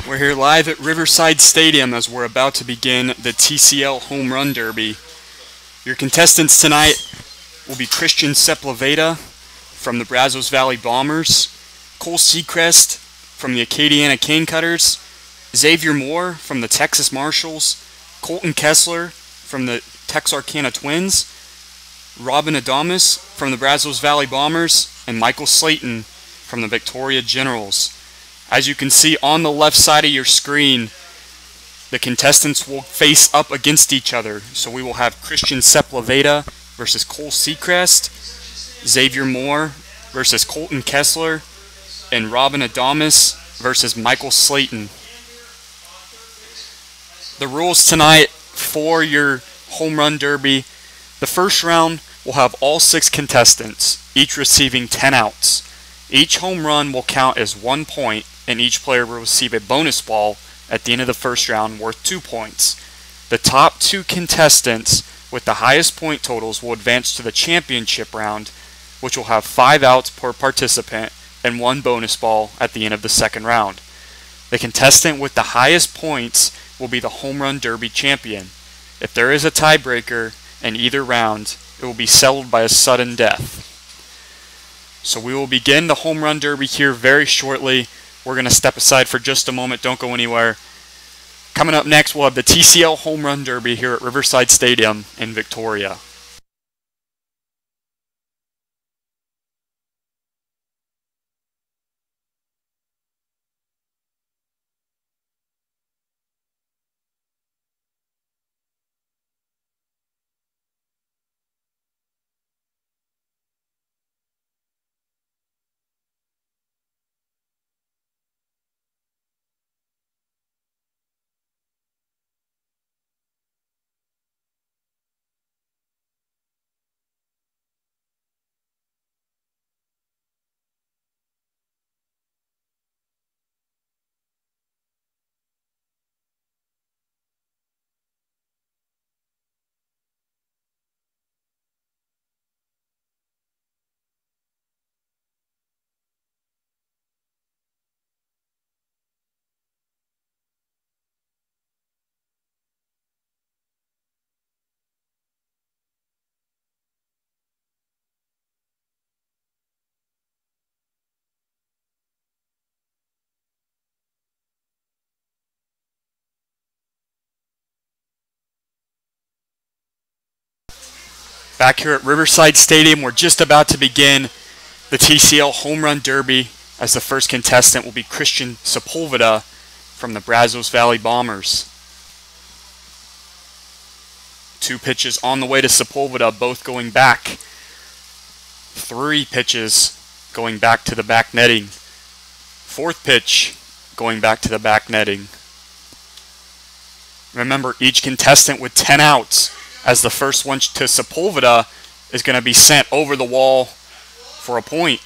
We're here live at Riverside Stadium as we're about to begin the TCL Home Run Derby. Your contestants tonight will be Christian Supulveda from the Brazos Valley Bombers, Cole Seacrest from the Acadiana Cane Cutters, Zavier Moore from the Texas Marshals, Colton Kessler from the Texarkana Twins, Adamus from the Brazos Valley Bombers, and Michael Slaten from the Victoria Generals. As you can see on the left side of your screen, the contestants will face up against each other. So we will have Christian Supulveda versus Cole Seacrest, Zavier Moore versus Colton Kessler, and Adamus versus Michael Slaten. The rules tonight for your home run derby: the first round will have all 6 contestants, each receiving 10 outs. Each home run will count as 1 point, and each player will receive a bonus ball at the end of the first round worth 2 points. The top 2 contestants with the highest point totals will advance to the championship round, which will have 5 outs per participant and 1 bonus ball at the end of the second round. The contestant with the highest points will be the home run derby champion. If there is a tiebreaker in either round, it will be settled by a sudden death. So we will begin the home run derby here very shortly. We're going to step aside for just a moment. Don't go anywhere. Coming up next, we'll have the TCL Home Run Derby here at Riverside Stadium in Victoria. Back here at Riverside Stadium, we're just about to begin the TCL Home Run Derby, as the first contestant will be Christian Supulveda from the Brazos Valley Bombers. 2 pitches on the way to Supulveda, both going back. 3 pitches going back to the back netting. 4th pitch going back to the back netting. Remember, each contestant with 10 outs, as the first one to Supulveda is going to be sent over the wall for a point.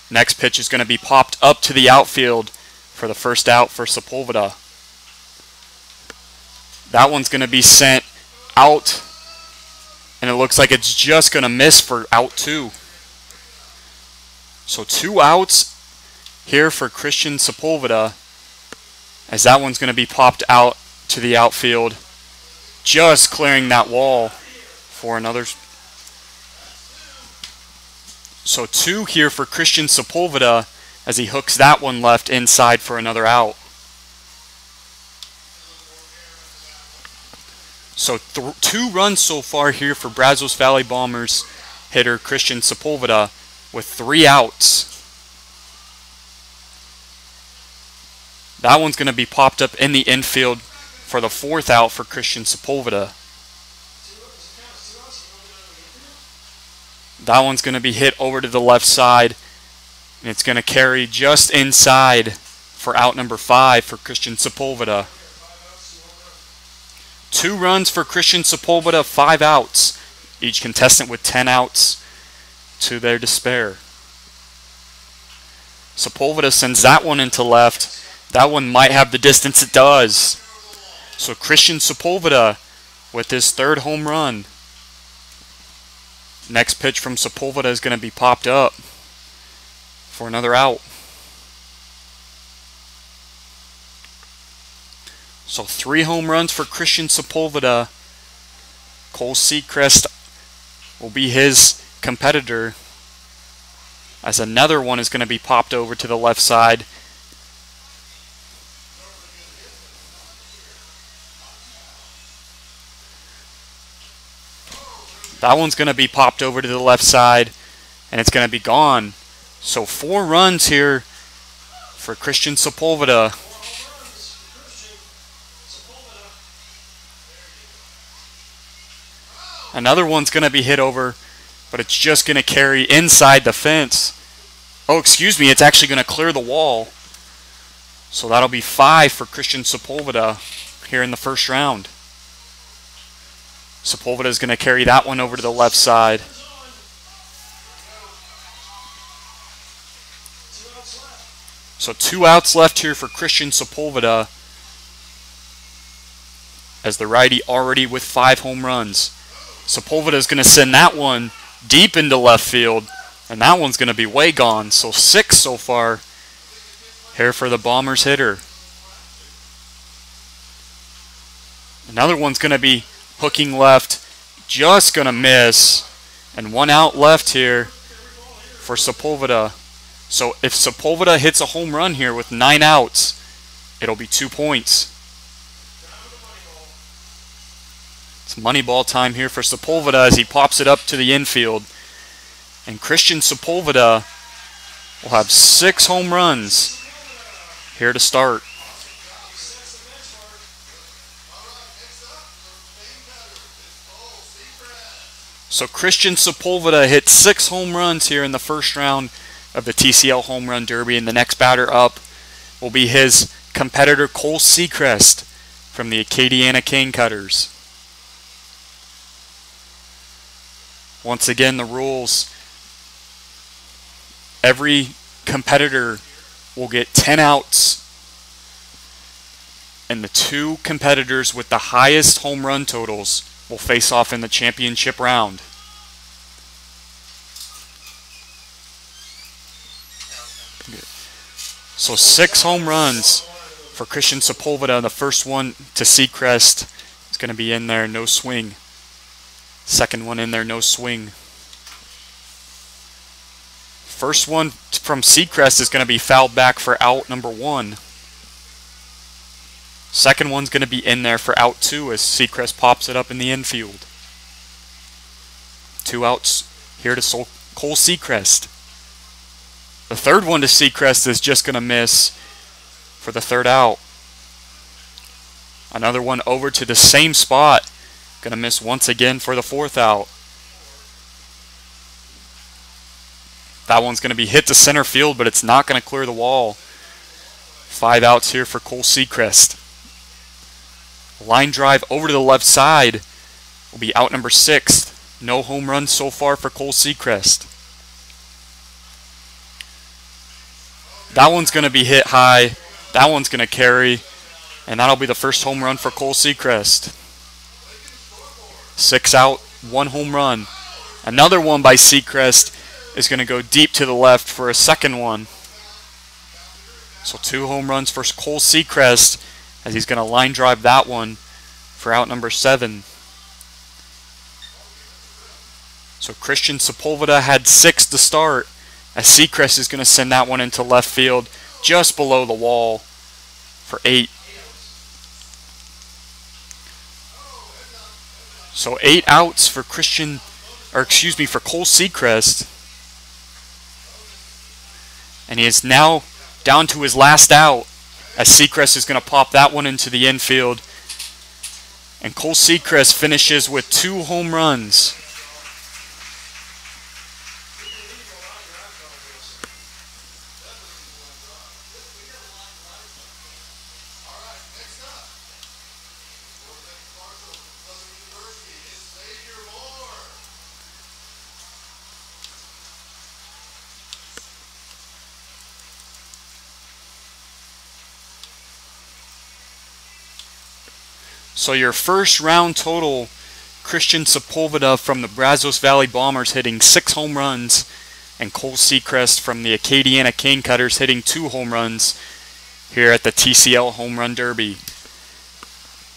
Next pitch is going to be popped up to the outfield for the first out for Supulveda. That one's going to be sent out, and it looks like it's just going to miss for out 2. So 2 outs here for Christian Supulveda, as that one's going to be popped out to the outfield, just clearing that wall for another. So 2 here for Christian Supulveda, as he hooks that one left inside for another out. So 2 runs so far here for Brazos Valley Bombers hitter Christian Supulveda with 3 outs. That one's going to be popped up in the infield for the 4th out for Christian Supulveda. That one's going to be hit over to the left side, and it's going to carry just inside for out number 5 for Christian Supulveda. 2 runs for Christian Supulveda, 5 outs. Each contestant with 10 outs to their despair. Supulveda sends that one into left. That one might have the distance. It does. So Christian Supulveda with his 3rd home run. Next pitch from Supulveda is going to be popped up for another out. So 3 home runs for Christian Supulveda. Cole Seacrest will be his competitor, as another one is going to be popped over to the left side. That one's going to be popped over to the left side, and it's going to be gone. So 4 runs here for Christian Supulveda. Another one's going to be hit over, but it's just going to carry inside the fence. Oh, excuse me, it's actually going to clear the wall. So that'll be 5 for Christian Supulveda here in the first round. Sepulveda is going to carry that one over to the left side. So 2 outs left here for Christian Supulveda, as the righty already with 5 home runs. Sepulveda is going to send that one deep into left field, and that one's going to be way gone. So 6 so far here for the Bombers hitter. Another one's going to be hooking left, just going to miss, and 1 out left here for Supulveda. So if Supulveda hits a home run here with 9 outs, it'll be 2 points. It's money ball time here for Supulveda as he pops it up to the infield. And Christian Supulveda will have 6 home runs here to start. So Christian Supulveda hit 6 home runs here in the first round of the TCL Home Run Derby, and the next batter up will be his competitor Cole Seacrest from the Acadiana Cane Cutters. Once again, the rules: every competitor will get 10 outs, and the 2 competitors with the highest home run totals will face off in the championship round. So 6 home runs for Christian Supulveda. The first one to Seacrest is going to be in there, no swing. Second one in there, no swing. First one from Seacrest is going to be fouled back for out number 1. Second one's going to be in there for out 2 as Seacrest pops it up in the infield. 2 outs here to Cole Seacrest. The third one to Seacrest is just going to miss for the 3rd out. Another one over to the same spot. Going to miss once again for the 4th out. That one's going to be hit to center field, but it's not going to clear the wall. 5 outs here for Cole Seacrest. Line drive over to the left side will be out number 6. No home runs so far for Cole Seacrest. That one's going to be hit high. That one's going to carry. And that'll be the first home run for Cole Seacrest. 6 out, 1 home run. Another one by Seacrest is going to go deep to the left for a second one. So 2 home runs for Cole Seacrest, as he's going to line drive that one for out number 7. So Christian Supulveda had 6 to start, as Seacrest is going to send that one into left field just below the wall for 8. So 8 outs for Cole Seacrest. And he is now down to his last out, as Seacrest is going to pop that one into the infield. And Cole Seacrest finishes with 2 home runs. So your first round total, Christian Supulveda from the Brazos Valley Bombers hitting 6 home runs, and Cole Seacrest from the Acadiana Cane Cutters hitting 2 home runs here at the TCL Home Run Derby.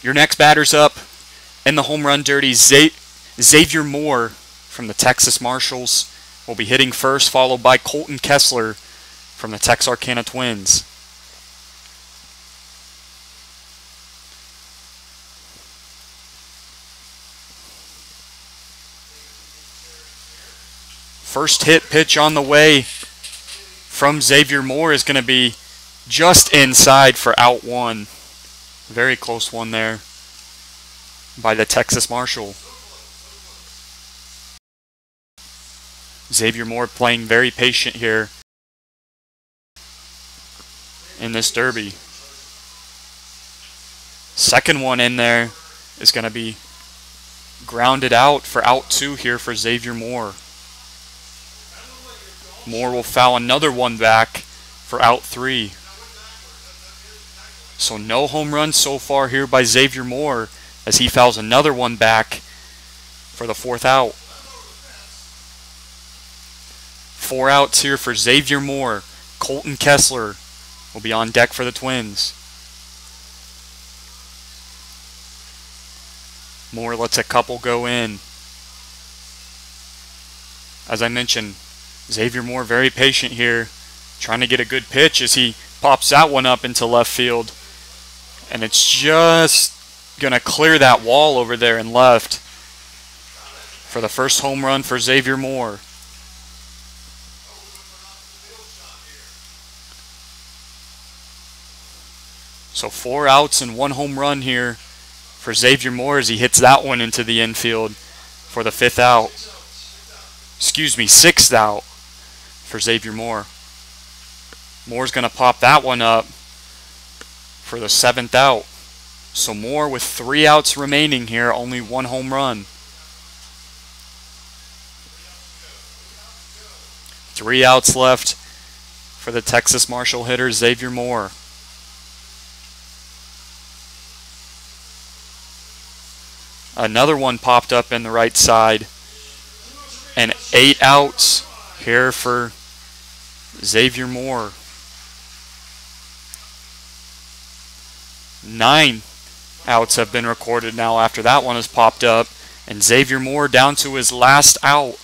Your next batter's up in the home run derby, Zavier Moore from the Texas Marshals will be hitting first, followed by Colton Kessler from the Texarkana Twins. First hit pitch on the way from Zavier Moore is going to be just inside for out one. Very close one there by the Texas Marshal. Zavier Moore playing very patient here in this derby. Second one in there is going to be grounded out for out two here for Zavier Moore. Moore will foul another one back for out three. So no home runs so far here by Zavier Moore as he fouls another one back for the fourth out. 4 outs here for Zavier Moore. Colton Kessler will be on deck for the Twins. Moore lets a couple go in. As I mentioned, Zavier Moore very patient here, trying to get a good pitch as he pops that one up into left field. And it's just going to clear that wall over there in left for the first home run for Zavier Moore. So 4 outs and 1 home run here for Zavier Moore as he hits that one into the infield for the 5th out. Excuse me, 6th out for Zavier Moore. Moore's going to pop that one up for the 7th out. So Moore with 3 outs remaining here, only 1 home run. 3 outs left for the Texas Marshal hitter, Zavier Moore. Another one popped up in the right side. And 8 outs here for Zavier Moore. 9 outs have been recorded now after that one has popped up. And Zavier Moore down to his last out.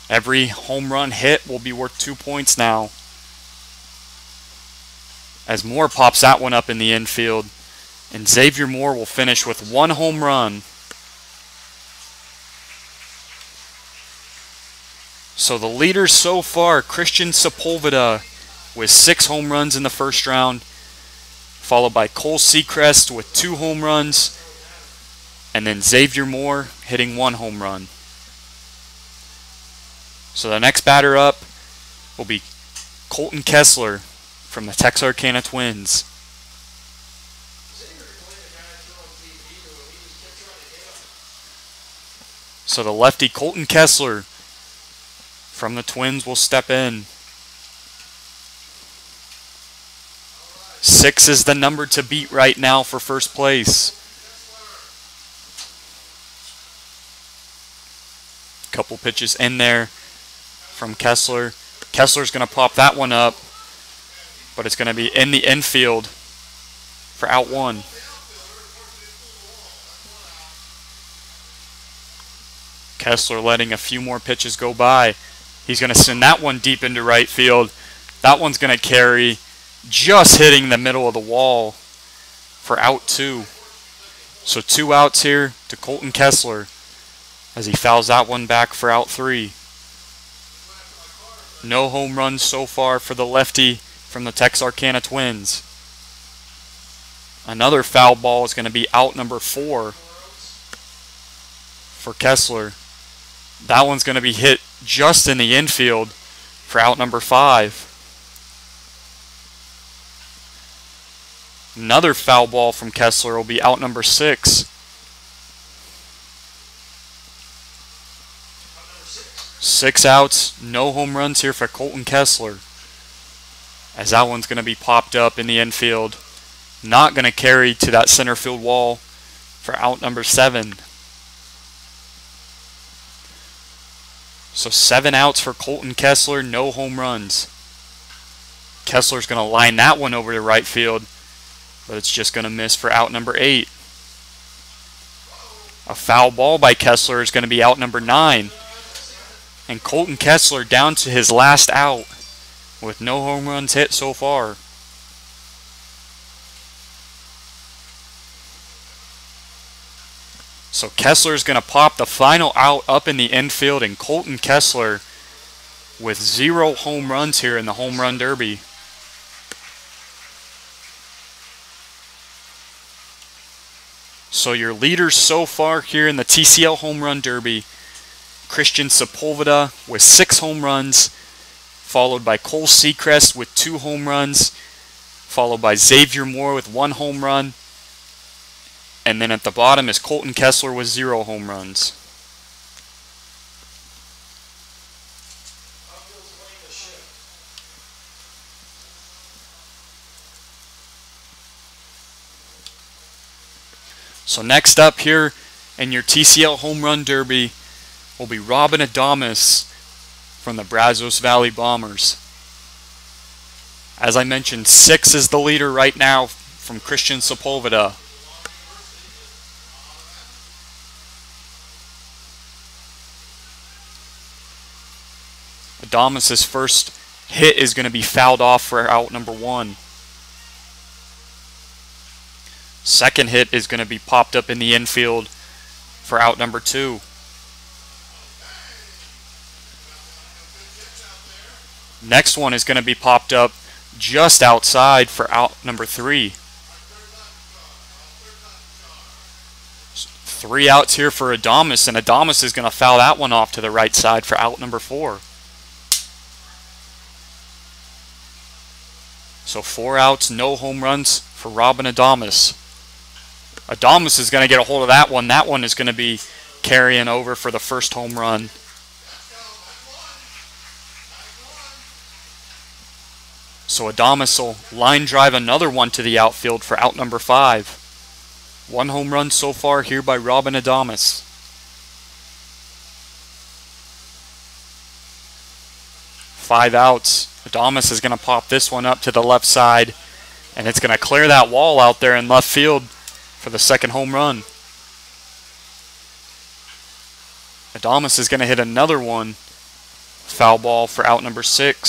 Every home run hit will be worth 2 points now. As Moore pops that one up in the infield. And Zavier Moore will finish with 1 home run. So the leaders so far, Christian Supulveda with 6 home runs in the first round, followed by Cole Seacrest with 2 home runs, and then Zavier Moore hitting 1 home run. So the next batter up will be Colton Kessler from the Texarkana Twins. So the lefty Colton Kessler from the Twins will step in. 6 is the number to beat right now for first place. Couple pitches in there from Kessler. Kessler's going to pop that one up, but it's going to be in the infield for out 1. Kessler letting a few more pitches go by. He's going to send that one deep into right field. That one's going to carry, just hitting the middle of the wall for out 2. So 2 outs here to Colton Kessler as he fouls that one back for out 3. No home runs so far for the lefty from the Texarkana Twins. Another foul ball is going to be out number 4 for Kessler. That one's going to be hit just in the infield for out number 5. Another foul ball from Kessler will be out number 6. 6 outs, no home runs here for Colton Kessler. As that one's going to be popped up in the infield. Not going to carry to that center field wall for out number 7. So 7 outs for Colton Kessler, no home runs. Kessler's going to line that one over to right field. but it's just going to miss for out number 8. A foul ball by Kessler is going to be out number 9. And Colton Kessler down to his last out with no home runs hit so far. So Kessler is going to pop the final out up in the infield, and Colton Kessler with 0 home runs here in the Home Run Derby. So your leaders so far here in the TCL Home Run Derby: Christian Supulveda with 6 home runs, followed by Cole Seacrest with 2 home runs, followed by Zavier Moore with 1 home run, and then at the bottom is Colton Kessler with 0 home runs. So next up here in your TCL Home Run Derby will be Robin Adames from the Brazos Valley Bombers. As I mentioned, 6 is the leader right now from Christian Supulveda. Adames' first hit is going to be fouled off for out number 1. Second hit is going to be popped up in the infield for out number 2. Next one is going to be popped up just outside for out number 3. 3 outs here for Adames, and Adames is going to foul that one off to the right side for out number 4. So 4 outs, no home runs for Robin Adames. Adames is going to get a hold of that one. That one is going to be carrying over for the first home run. So Adames will line drive another one to the outfield for out number 5. 1 home run so far here by Robin Adames. 5 outs. Adames is going to pop this one up to the left side, and it's going to clear that wall out there in left field for the second home run. Adames is going to hit another one. Foul ball for out number 6.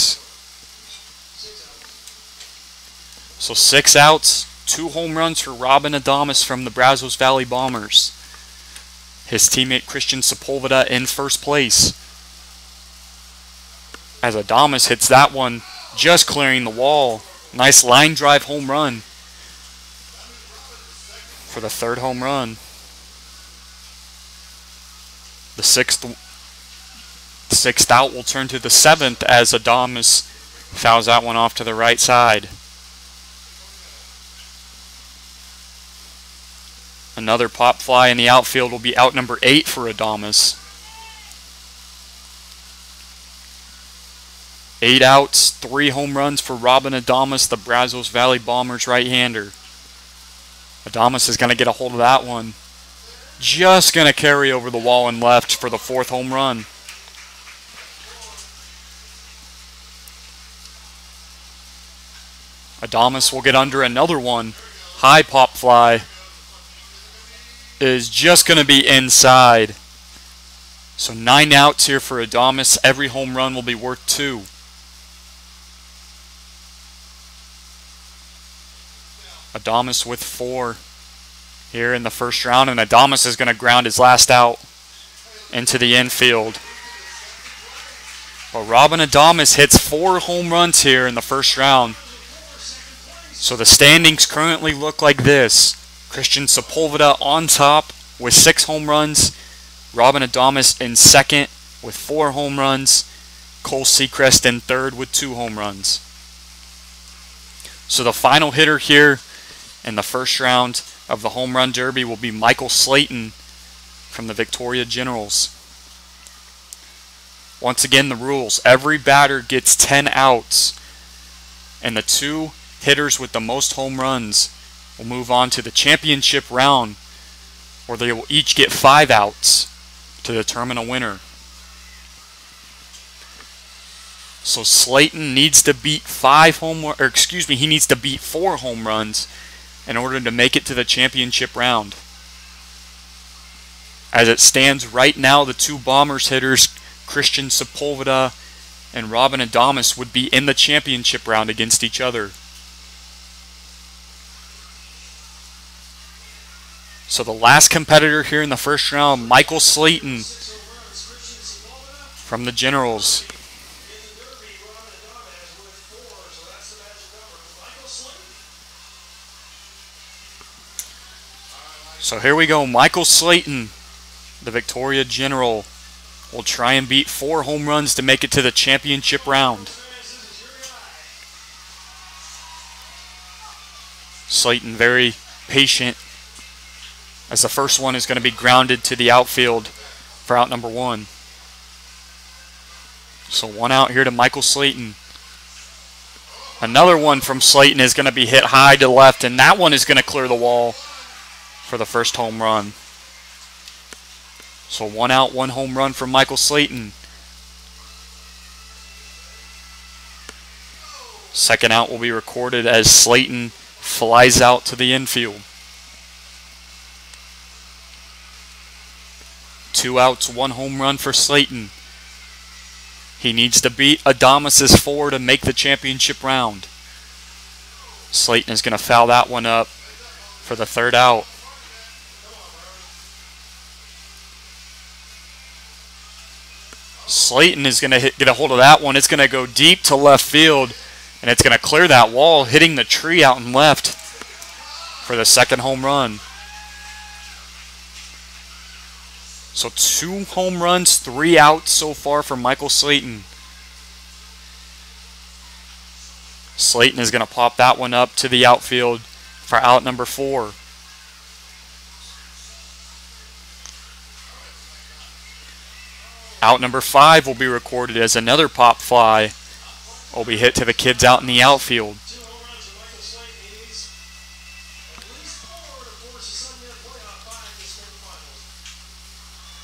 So 6 outs, 2 home runs for Robin Adames from the Brazos Valley Bombers. His teammate Christian Supulveda in first place, as Adames hits that one just clearing the wall. Nice line drive home run for the 3rd home run. The 6th out will turn to the 7th as Adames fouls that one off to the right side. Another pop fly in the outfield will be out number 8 for Adames. 8 outs, 3 home runs for Robin Adames, the Brazos Valley Bombers right-hander. Adames is going to get a hold of that one. Just going to carry over the wall and left for the 4th home run. Adames will get under another one. High pop fly is just going to be inside. So 9 outs here for Adames. Every home run will be worth 2. Adames with 4 here in the first round, and Adames is going to ground his last out into the infield. Well, Robin Adames hits 4 home runs here in the first round. So the standings currently look like this: Christian Supulveda on top with 6 home runs, Robin Adames in second with 4 home runs, Cole Seacrest in third with 2 home runs. So the final hitter here in the first round of the Home Run Derby will be Michael Slaten from the Victoria Generals. Once again, the rules: every batter gets 10 outs, and the 2 hitters with the most home runs will move on to the championship round, where they will each get 5 outs to determine a winner. So Slaten needs to beat he needs to beat 4 home runs in order to make it to the championship round. As it stands right now, the two Bombers hitters, Christian Supulveda and Robin Adames, would be in the championship round against each other. So the last competitor here in the first round, Michael Slaten from the Generals. So here we go. Michael Slaten, the Victoria General, will try and beat 4 home runs to make it to the championship round. Slaten very patient, as the first one is going to be grounded to the outfield for out number 1. So 1 out here to Michael Slaten. Another one from Slaten is going to be hit high to left, and that one is going to clear the wall for the first home run. So 1 out, 1 home run from Michael Slaten. Second out will be recorded as Slaten flies out to the infield. 2 outs, 1 home run for Slaten. He needs to beat Adames' 4 to make the championship round. Slaten is going to foul that one up for the 3rd out. Slaten is going to get a hold of that one. It's going to go deep to left field, and it's going to clear that wall, hitting the tree out and left for the 2nd home run. So 2 home runs, 3 outs so far for Michael Slaten. Slaten is going to pop that one up to the outfield for out number 4. Out number 5 will be recorded as another pop fly will be hit to the kids out in the outfield.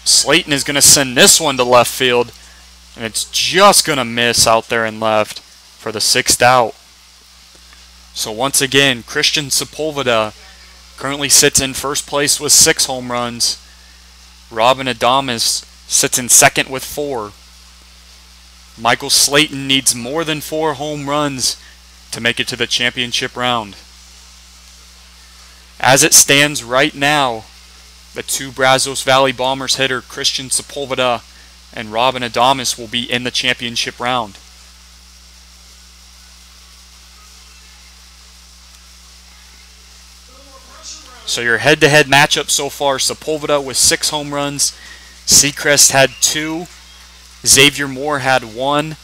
Slaten is going to send this one to left field, and it's just going to miss out there in left for the 6th out. So once again, Christian Supulveda currently sits in first place with 6 home runs. Robin Adames sits in second with 4. Michael Slaten needs more than 4 home runs to make it to the championship round. As it stands right now, the 2 Brazos Valley Bombers hitter, Christian Supulveda and Robin Adames, will be in the championship round. So your head-to-head matchup so far, Supulveda with 6 home runs, Seacrest had 2, Zavier Moore had 1,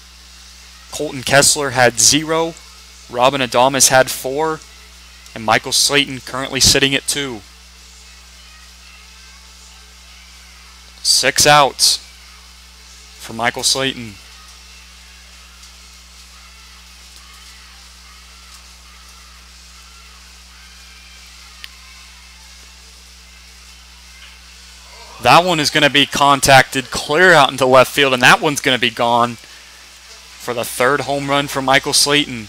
Colton Kessler had 0, Robin Adames had 4, and Michael Slaten currently sitting at 2. 6 outs for Michael Slaten. That one is going to be contacted clear out into left field, and that one's going to be gone for the 3rd home run for Michael Slaten.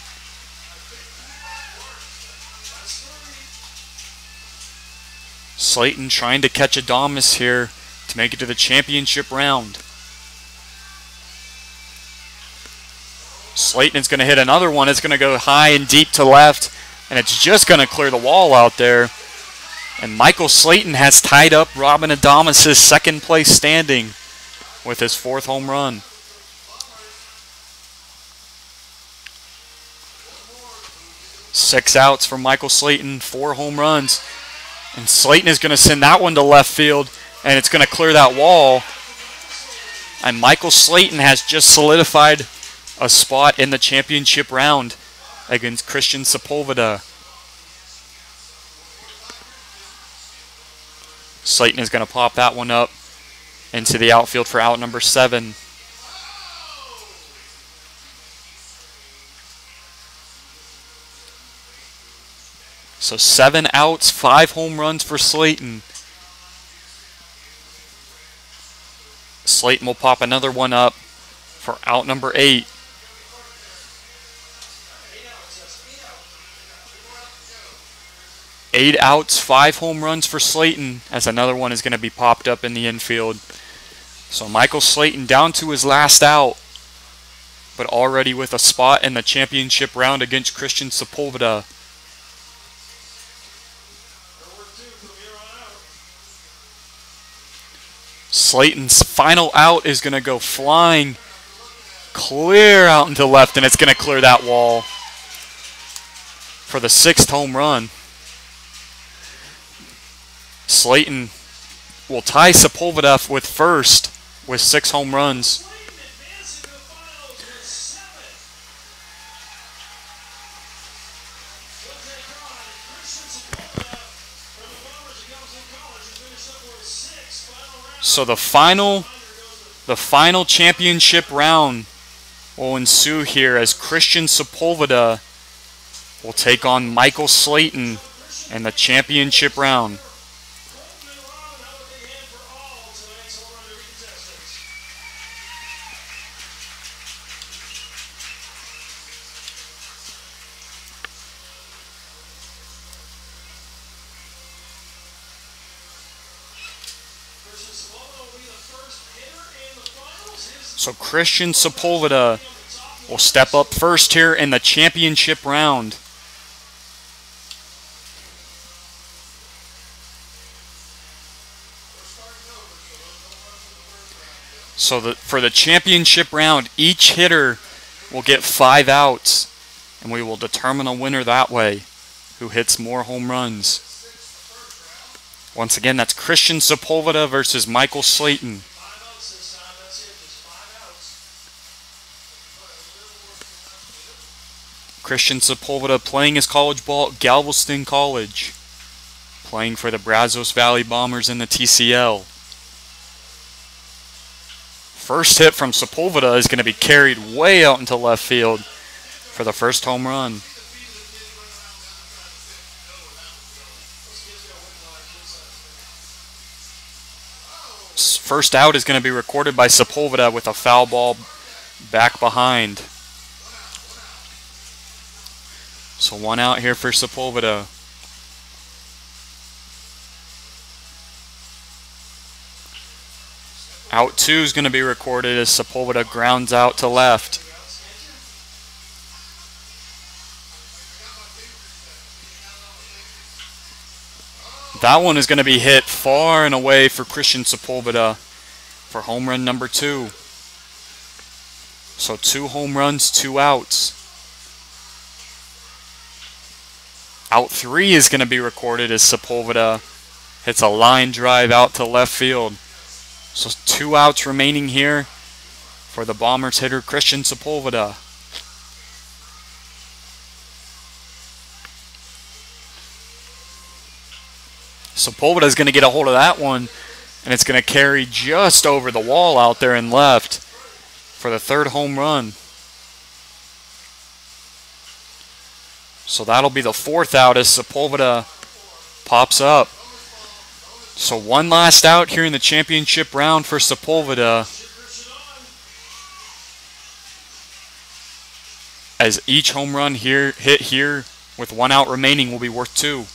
Slaten trying to catch Adames here to make it to the championship round. Slaten is going to hit another one. It's going to go high and deep to left, and it's just going to clear the wall out there. And Michael Slaten has tied up Robin Adames' 2nd place standing with his 4th home run. Six outs from Michael Slaten, 4 home runs. And Slaten is going to send that one to left field, and it's going to clear that wall. And Michael Slaten has just solidified a spot in the championship round against Christian Supulveda. Slaten is going to pop that one up into the outfield for out number 7. So 7 outs, 5 home runs for Slaten. Slaten will pop another one up for out number 8. 8 outs, 5 home runs for Slaten, as another one is going to be popped up in the infield. So Michael Slaten down to his last out, but already with a spot in the championship round against Christian Supulveda. Slaten's final out is going to go flying clear out into left, and it's going to clear that wall for the 6th home run. Slaten will tie Supulveda with first with 6 home runs. So the final championship round will ensue here as Christian Supulveda will take on Michael Slaten in the championship round. So Christian Supulveda will step up first here in the championship round. So for the championship round, each hitter will get 5 outs, and we will determine a winner that way, who hits more home runs. Once again, that's Christian Supulveda versus Michael Slaten. Christian Supulveda playing his college ball at Galveston College, playing for the Brazos Valley Bombers in the TCL. First hit from Supulveda is going to be carried way out into left field for the first home run. First out is going to be recorded by Supulveda with a foul ball back behind. So 1 out here for Supulveda. Out 2 is going to be recorded as Supulveda grounds out to left. That one is going to be hit far and away for Christian Supulveda for home run number 2. So 2 home runs, 2 outs. Out 3 is going to be recorded as Supulveda hits a line drive out to left field. So 2 outs remaining here for the Bombers hitter Christian Supulveda. Supulveda is going to get a hold of that one, and it's going to carry just over the wall out there and left for the 3rd home run. So that'll be the 4th out as Supulveda pops up. So 1 last out here in the championship round for Supulveda, as each home run hit here with 1 out remaining will be worth 2.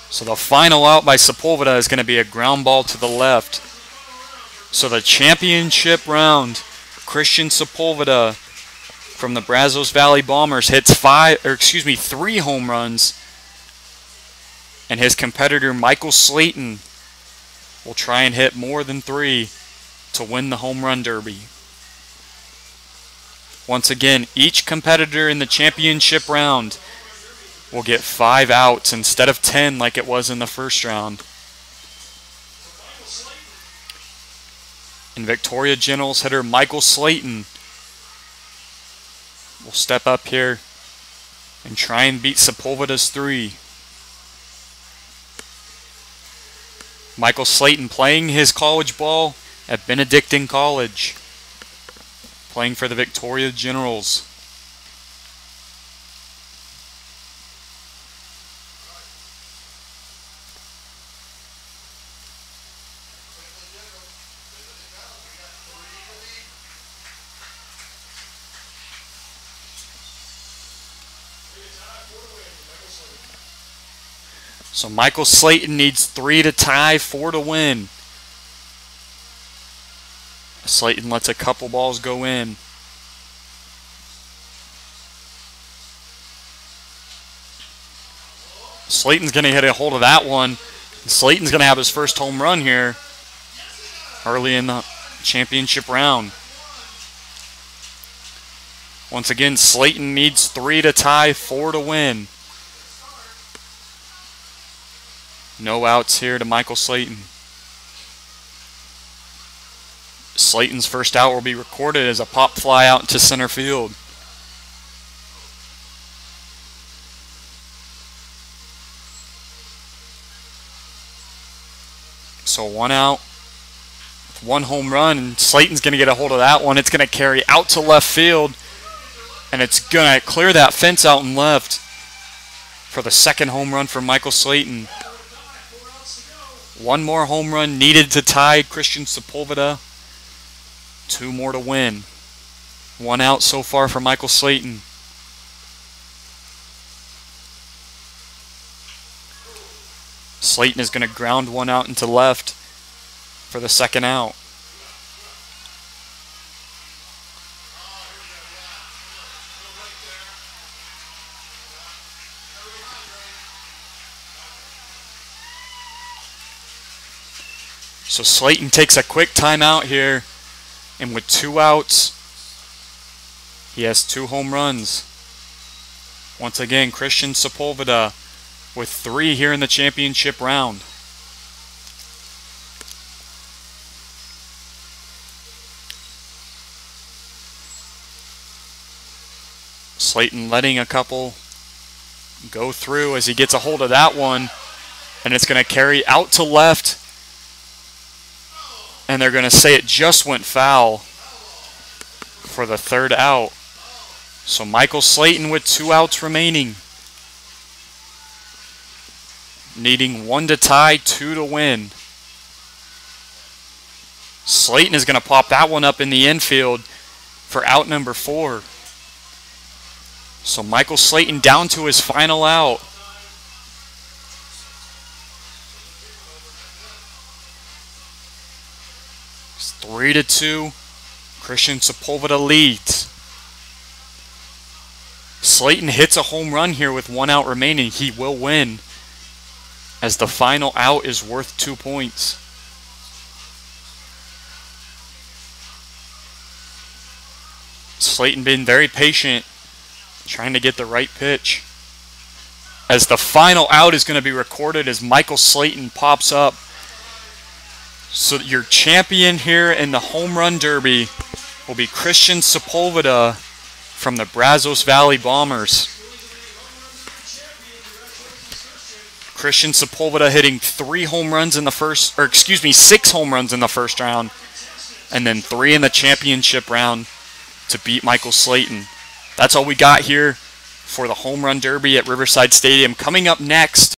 So the final out by Supulveda is going to be a ground ball to the left. So the championship round, Christian Supulveda from the Brazos Valley Bombers hits 3 home runs, and his competitor Michael Slaten will try and hit more than 3 to win the Home Run Derby. Once again, each competitor in the championship round will get 5 outs instead of 10 like it was in the first round. And Victoria Generals hitter Michael Slaten will step up here and try and beat Supulveda's 3. Michael Slaten playing his college ball at Benedictine College, playing for the Victoria Generals. So Michael Slaten needs 3 to tie, 4 to win. Slaten lets a couple balls go in. Slaten's going to get a hold of that one. Slaten's going to have his first home run here early in the championship round. Once again, Slaten needs 3 to tie, 4 to win. No outs here to Michael Slaten. Slaten's first out will be recorded as a pop fly out into center field. So 1 out, 1 home run, and Slaten's going to get a hold of that one. It's going to carry out to left field, and it's going to clear that fence out and left for the second home run for Michael Slaten. 1 more home run needed to tie Christian Supulveda. 2 more to win. 1 out so far for Michael Slaten. Slaten is going to ground 1 out into left for the second out. So Slaten takes a quick timeout here, and with 2 outs, he has 2 home runs. Once again, Christian Supulveda with 3 here in the championship round. Slaten letting a couple go through as he gets a hold of that one, and it's going to carry out to left, and they're going to say it just went foul for the 3rd out. So Michael Slaten with 2 outs remaining, needing 1 to tie, 2 to win. Slaten is going to pop that one up in the infield for out number 4. So Michael Slaten down to his final out. It's 3-2. Christian Supulveda leads. Slaten hits a home run here with 1 out remaining. He will win, as the final out is worth 2 points. Slaten being very patient, trying to get the right pitch. As the final out is going to be recorded as Michael Slaten pops up. So your champion here in the Home Run Derby will be Christian Supulveda from the Brazos Valley Bombers. Christian Supulveda hitting 6 home runs in the first round, and then 3 in the championship round to beat Michael Slaten. That's all we got here for the Home Run Derby at Riverside Stadium. Coming up next,